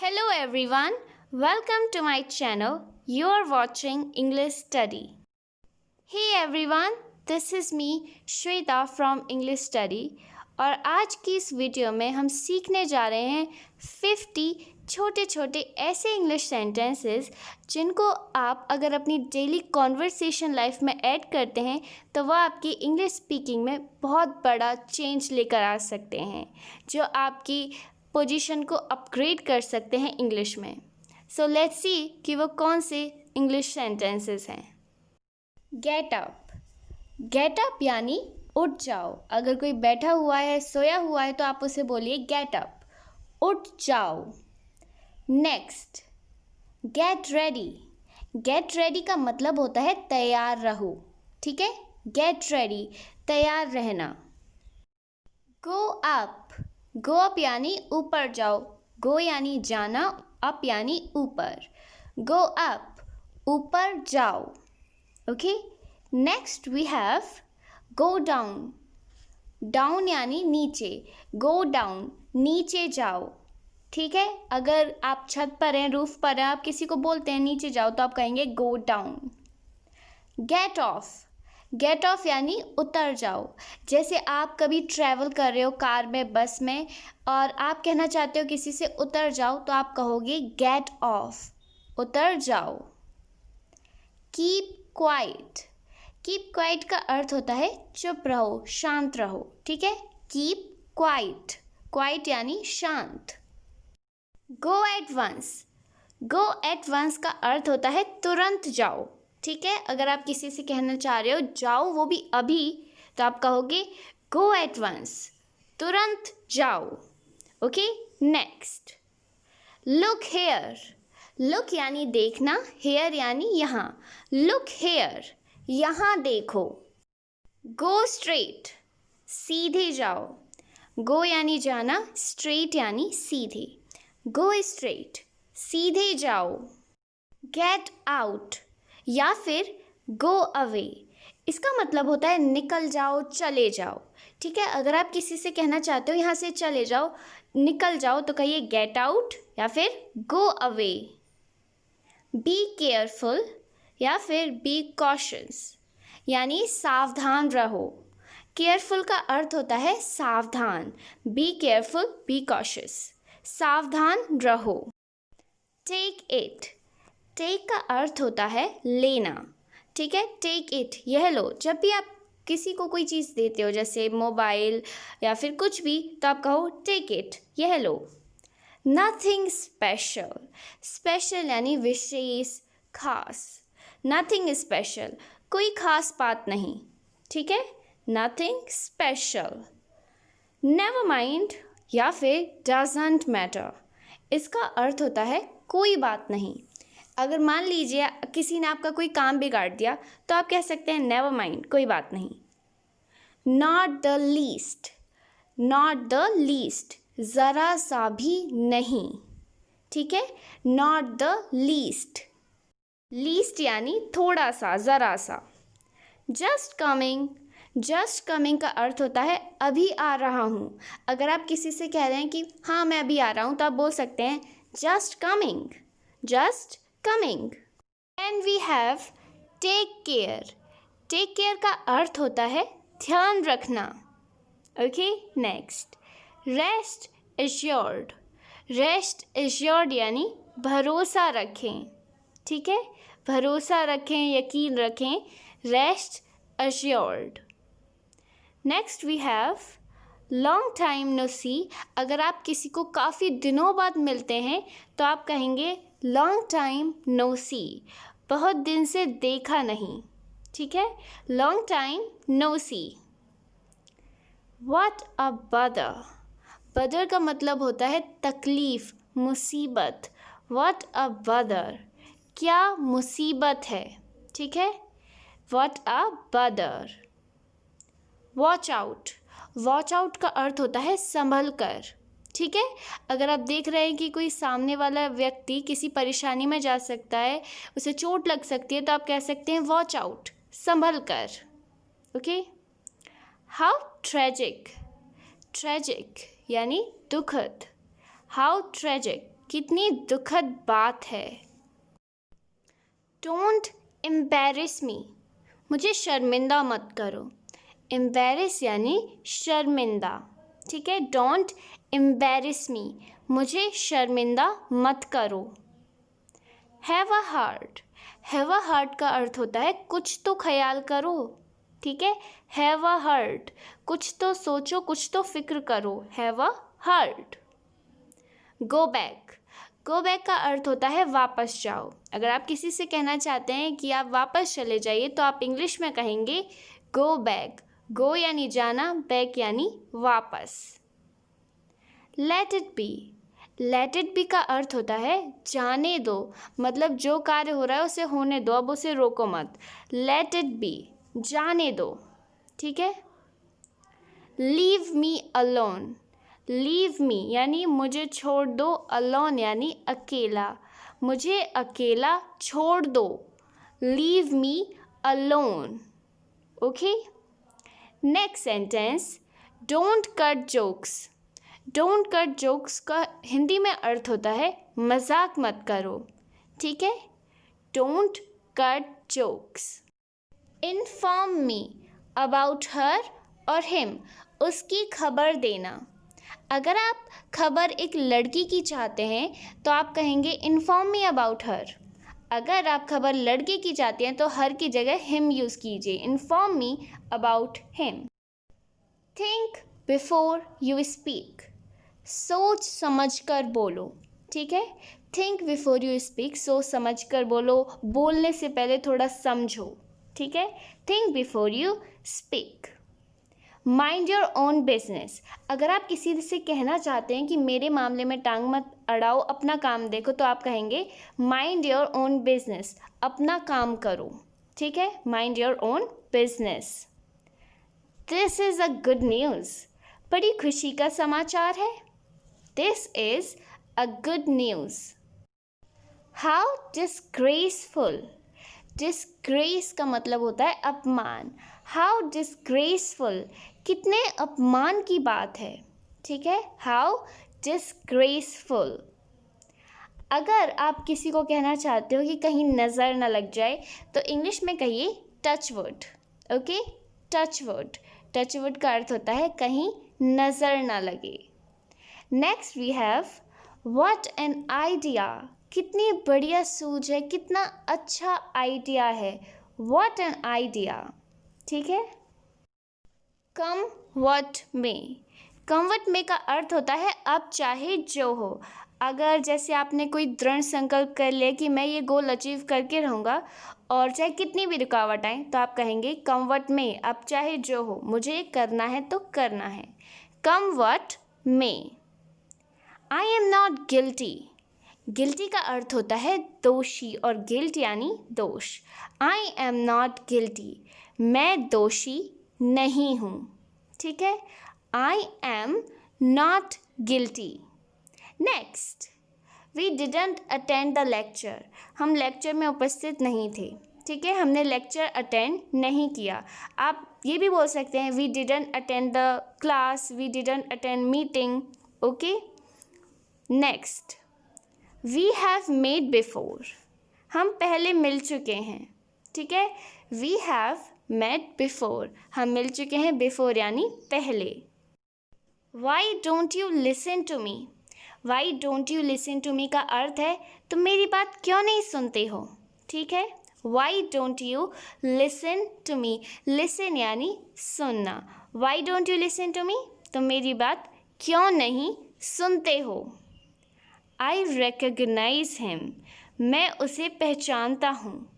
Hello everyone, welcome to my channel. You are watching English Study. Hey everyone, this is me Shweta from English Study और आज की इस video में हम सीखने जा रहे हैं 50 छोटे छोटे ऐसे इंग्लिश सेंटेंसेस जिनको आप अगर अपनी डेली कॉन्वर्सेशन लाइफ में ऐड करते हैं तो वह आपकी इंग्लिश स्पीकिंग में बहुत बड़ा चेंज लेकर आ सकते हैं जो आपकी पोजीशन को अपग्रेड कर सकते हैं इंग्लिश में। सो लेट्स सी कि वो कौन से इंग्लिश सेंटेंसेस हैं। Get up. गेट अप यानी उठ जाओ। अगर कोई बैठा हुआ है, सोया हुआ है तो आप उसे बोलिए गेट अप, उठ जाओ। Next, get ready. Get ready का मतलब होता है तैयार रहो, ठीक है। गेट रेडी, तैयार रहना। Go up. गो अप यानी ऊपर जाओ। गो यानी जाना, अप यानी ऊपर। गो अप, ऊपर जाओ। Okay. Next we have go down. Down यानी नीचे। गो डाउन, नीचे जाओ, ठीक है। अगर आप छत पर हैं, रूफ पर हैं, आप किसी को बोलते हैं नीचे जाओ तो आप कहेंगे go down. Get off. Get off यानी उतर जाओ। जैसे आप कभी ट्रैवल कर रहे हो कार में, बस में, और आप कहना चाहते हो किसी से उतर जाओ तो आप कहोगे गेट ऑफ, उतर जाओ। Keep quiet. कीप क्वाइट का अर्थ होता है चुप रहो, शांत रहो, ठीक है। कीप क्वाइट, क्वाइट यानी शांत। Go at once. Go at once का अर्थ होता है तुरंत जाओ, ठीक है। अगर आप किसी से कहना चाह रहे हो जाओ, वो भी अभी, तो आप कहोगे गो एट वंस, तुरंत जाओ। Okay. Next, look here. Look यानी देखना, हेयर यानी यहाँ। लुक हेयर, यहाँ देखो। गो स्ट्रेट, सीधे जाओ। गो यानी जाना, स्ट्रेट यानी सीधे। गो स्ट्रेट, सीधे जाओ। गेट आउट या फिर गो अवे, इसका मतलब होता है निकल जाओ, चले जाओ, ठीक है। अगर आप किसी से कहना चाहते हो यहाँ से चले जाओ, निकल जाओ, तो कहिए गेट आउट या फिर गो अवे। बी केयरफुल या फिर बी कॉशियस यानी सावधान रहो। केयरफुल का अर्थ होता है सावधान। बी केयरफुल, बी कॉशियस, सावधान रहो। Take it. टेक का अर्थ होता है लेना, ठीक है। टेक इट, यह लो। जब भी आप किसी को कोई चीज़ देते हो, जैसे मोबाइल या फिर कुछ भी, तो आप कहो टेक इट, यह लो। Nothing special. स्पेशल यानी विशेष, खास। नथिंग स्पेशल, कोई खास बात नहीं, ठीक है। Nothing special. नेवर माइंड या फिर डजंट मैटर, इसका अर्थ होता है कोई बात नहीं। अगर मान लीजिए किसी ने आपका कोई काम बिगाड़ दिया तो आप कह सकते हैं नेवर माइंड, कोई बात नहीं। Not the least. Not the least, ज़रा सा भी नहीं, ठीक है। Not the least. लीस्ट यानी थोड़ा सा, ज़रा सा। Just coming. जस्ट कमिंग का अर्थ होता है अभी आ रहा हूँ। अगर आप किसी से कह रहे हैं कि हाँ मैं अभी आ रहा हूँ, तो आप बोल सकते हैं just coming, just coming. And we have take care. Take care का अर्थ होता है ध्यान रखना। Okay. Next, rest assured. Rest assured यानी भरोसा रखें, ठीक है। भरोसा रखें, यकीन रखें। Rest assured. Next we have long time no see. अगर आप किसी को काफ़ी दिनों बाद मिलते हैं तो आप कहेंगे लॉन्ग टाइम नो सी, बहुत दिन से देखा नहीं, ठीक है। Long time no see. What a bother. Bother का मतलब होता है तकलीफ़, मुसीबत। व्हाट अ बदर, क्या मुसीबत है, ठीक है। व्हाट अ बदर। Watch out. वॉच आउट का अर्थ होता है संभल कर, ठीक है। अगर आप देख रहे हैं कि कोई सामने वाला व्यक्ति किसी परेशानी में जा सकता है, उसे चोट लग सकती है, तो आप कह सकते हैं वॉच आउट, संभल कर। ओके। How tragic. ट्रेजिक यानी दुखद। हाउ ट्रेजिक, कितनी दुखद बात है। डोंट एम्बैरेस मी, मुझे शर्मिंदा मत करो। एम्बैरेस यानी शर्मिंदा, ठीक है। डोंट एम्बैरेस मी, मुझे शर्मिंदा मत करो। Have a heart, have a heart का अर्थ होता है कुछ तो ख्याल करो, ठीक है। हैव अ हार्ट, कुछ तो सोचो, कुछ तो फिक्र करो। Have a heart. Go back, go back का अर्थ होता है वापस जाओ। अगर आप किसी से कहना चाहते हैं कि आप वापस चले जाइए तो आप इंग्लिश में कहेंगे गो बैक। गो यानी जाना, बैक यानी वापस। Let it be, let it be का अर्थ होता है जाने दो, मतलब जो कार्य हो रहा है उसे होने दो, अब उसे रोको मत। लेट इट बी, जाने दो, ठीक है। Leave me alone, leave me यानी मुझे छोड़ दो, अलोन यानी अकेला, मुझे अकेला छोड़ दो। Leave me alone, okay. Next sentence, don't cut jokes. Don't cut jokes का हिंदी में अर्थ होता है मजाक मत करो, ठीक है। Don't cut jokes. Inform me about her और हिम, उसकी खबर देना। अगर आप खबर एक लड़की की चाहते हैं तो आप कहेंगे इन्फॉर्म मी अबाउट हर। अगर आप खबर लड़के की चाहते हैं तो हर की जगह हिम यूज़ कीजिए। Inform me about him. Think before you speak, सोच समझ कर बोलो, ठीक है। थिंक बिफोर यू स्पीक, सोच समझ कर बोलो, बोलने से पहले थोड़ा समझो, ठीक है। Think before you speak. Mind your own business, अगर आप किसी से कहना चाहते हैं कि मेरे मामले में टांग मत अड़ाओ, अपना काम देखो, तो आप कहेंगे माइंड योर ओन बिजनेस, अपना काम करो, ठीक है। Mind your own business. This is a good news, बड़ी खुशी का समाचार है। This is a good news. How disgraceful, disgrace का मतलब होता है अपमान। हाउ डिसग्रेसफुल, कितने अपमान की बात है, ठीक है। How disgraceful. अगर आप किसी को कहना चाहते हो कि कहीं नज़र ना लग जाए तो इंग्लिश में कहिए touch wood, okay. Touch wood, touch wood का अर्थ होता है कहीं नज़र ना लगे। Next we have what an idea, कितनी बढ़िया सूझ है, कितना अच्छा आइडिया है। व्हाट एन आइडिया, ठीक है। Come what may, come what मे का अर्थ होता है अब चाहे जो हो। अगर जैसे आपने कोई दृढ़ संकल्प कर लिया कि मैं ये गोल अचीव करके रहूँगा और चाहे कितनी भी रुकावट आए, तो आप कहेंगे कम व्हाट मे, अब चाहे जो हो, मुझे ये करना है तो करना है। Come what may. I am not guilty, guilty का अर्थ होता है दोषी और गिल्ट यानी दोष। आई एम नॉट गिल्टी, मैं दोषी नहीं हूँ, ठीक है। I am not guilty. Next, we didn't attend the lecture, हम लेक्चर में उपस्थित नहीं थे, ठीक है। हमने लेक्चर अटेंड नहीं किया। आप ये भी बोल सकते हैं we didn't attend the class, we didn't attend meeting, okay. Next, we have met before, हम पहले मिल चुके हैं, ठीक है। वी हैव मेट बिफोर, हम मिल चुके हैं, बिफोर यानी पहले। Why don't you listen to me, why don't you listen to me का अर्थ है तुम मेरी बात क्यों नहीं सुनते हो, ठीक है। Why don't you listen to me, listen यानी सुनना। Why don't you listen to me, तुम मेरी बात क्यों नहीं सुनते हो। आई रिकग्नाइज हिम, मैं उसे पहचानता हूँ।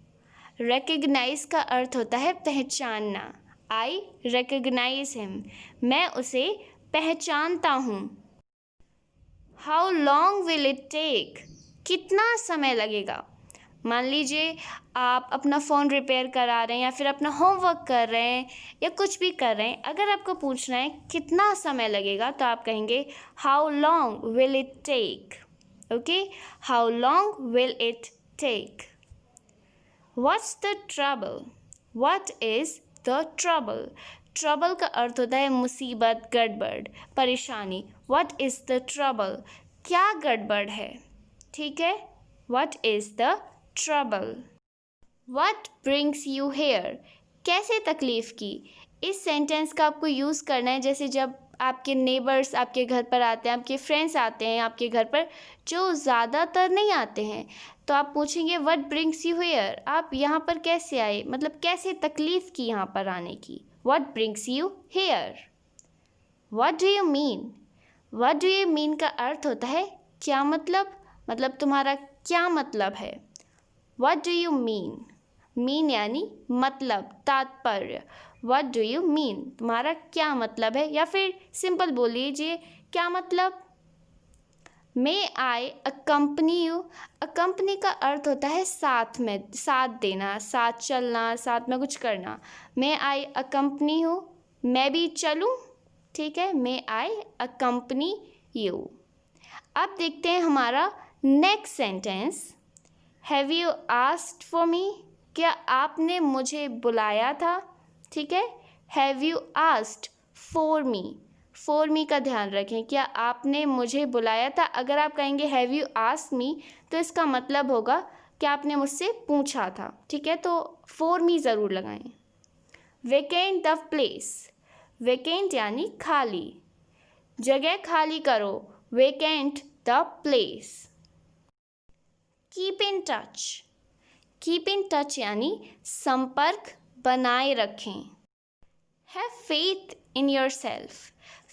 रिकग्नाइज का अर्थ होता है पहचानना। आई रिकग्नाइज हिम, मैं उसे पहचानता हूँ। How long will it take, कितना समय लगेगा। मान लीजिए आप अपना फ़ोन रिपेयर करा रहे हैं या फिर अपना होमवर्क कर रहे हैं या कुछ भी कर रहे हैं, अगर आपको पूछना है कितना समय लगेगा तो आप कहेंगे how long will it take, okay. How long will it take. What's the trouble, what is the trouble, trouble का अर्थ होता है मुसीबत, गड़बड़, परेशानी। व्हाट इज़ द ट्रबल, क्या गड़बड़ है, ठीक है, what is the trouble? What brings you here? कैसे तकलीफ़ की? इस सेंटेंस का आपको यूज़ करना है जैसे जब आपके नेबर्स आपके घर पर आते हैं, आपके फ्रेंड्स आते हैं आपके घर पर, जो ज़्यादातर नहीं आते हैं, तो आप पूछेंगे व्हाट ब्रिंग्स यू हियर? आप यहाँ पर कैसे आए, मतलब कैसे तकलीफ़ की यहाँ पर आने की? What brings you here? What do you mean? What do you mean का अर्थ होता है क्या मतलब तुम्हारा क्या मतलब है? What do you mean? Mean यानी मतलब, तात्पर्य। What do you mean? तुम्हारा क्या मतलब है? या फिर सिंपल बोल लीजिए क्या मतलब? मे आई अकम्पनी यू? अकम्पनी का अर्थ होता है साथ में, साथ देना, साथ चलना, साथ में कुछ करना। मे आई अकम्पनी यू? मैं भी चलूँ? ठीक है, मे आई अकम्पनी यू। अब देखते हैं हमारा next sentence. Have you asked for me? क्या आपने मुझे बुलाया था? ठीक है, have you asked for me? For me का ध्यान रखें, क्या आपने मुझे बुलाया था? अगर आप कहेंगे हैव यू आस्क्ड मी तो इसका मतलब होगा कि आपने मुझसे पूछा था। ठीक है, तो फॉर मी ज़रूर लगाएं। Vacant the place? वेकेंट यानी खाली, जगह खाली करो, vacant the place. Keep in touch? Keep in touch यानी संपर्क बनाए रखें। Have faith in your self?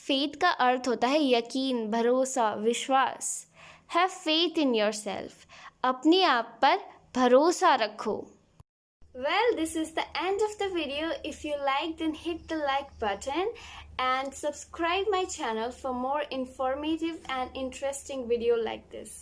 Faith का अर्थ होता है यकीन, भरोसा, विश्वास। Have faith in your self, अपने आप पर भरोसा रखो। Well, this is the end of the video. If you liked, then hit the like button and subscribe my channel for more informative and interesting video like this.